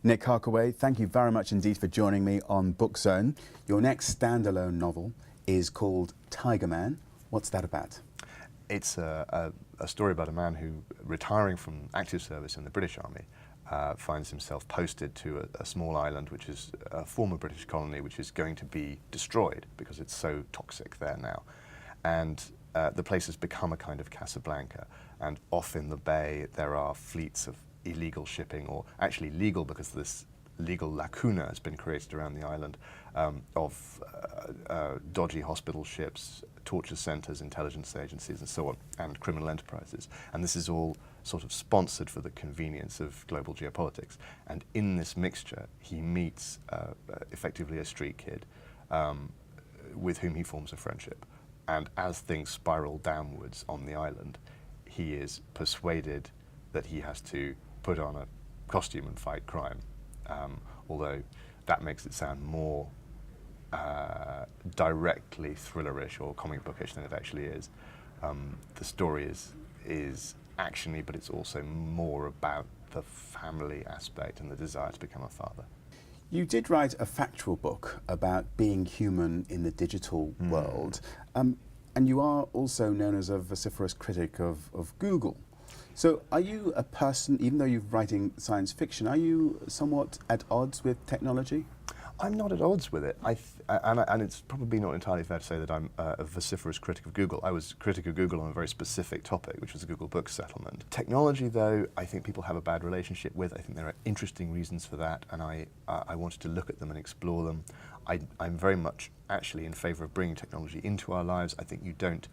Nick Harkaway, thank you very much indeed for joining me on Book Zone. Your next standalone novel is called Tigerman. What's that about? It's a story about a man who, retiring from active service in the British Army, finds himself posted to a small island, which is a former British colony, which is going to be destroyed because it's so toxic there now. And the place has become a kind of Casablanca, and off in the bay there are fleets of illegal shipping, or actually legal because this legal lacuna has been created around the island, of dodgy hospital ships, torture centres, intelligence agencies and so on, and criminal enterprises. And this is all sort of sponsored for the convenience of global geopolitics. And in this mixture he meets effectively a street kid with whom he forms a friendship. And as things spiral downwards on the island, he is persuaded that he has to put on a costume and fight crime, although that makes it sound more directly thrillerish or comic bookish than it actually is. The story is actiony, but it's also more about the family aspect and the desire to become a father. You did write a factual book about being human in the digital world, and you are also known as a vociferous critic of Google. So are you a person, even though you're writing science fiction, are you somewhat at odds with technology? I'm not at odds with it, and it's probably not entirely fair to say that I'm a vociferous critic of Google. I was a critic of Google on a very specific topic, which was the Google Books settlement. Technology, though, I think people have a bad relationship with. I think there are interesting reasons for that, and I wanted to look at them and explore them. I'm very much actually in favour of bringing technology into our lives. I think you don't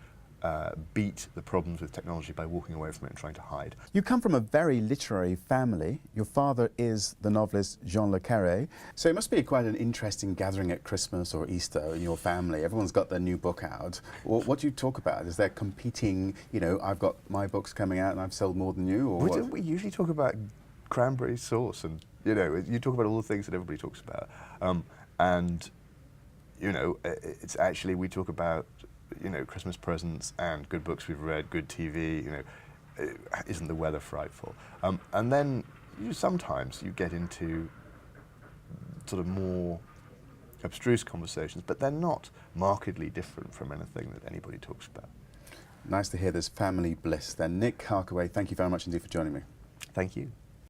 beat the problems with technology by walking away from it and trying to hide. You come from a very literary family. Your father is the novelist Jean le Carré, so it must be quite an interesting gathering at Christmas or Easter in your family. Everyone's got their new book out. What do you talk about? Is there competing, you know, I've got my books coming out and I've sold more than you, or what? We usually talk about cranberry sauce, and you know, you talk about all the things that everybody talks about, and you know, it's actually, we talk about, you know, Christmas presents and good books we've read, good TV, you know, isn't the weather frightful? And then sometimes you get into sort of more abstruse conversations, but they're not markedly different from anything that anybody talks about. Nice to hear there's family bliss then. Nick Harkaway, thank you very much indeed for joining me. Thank you.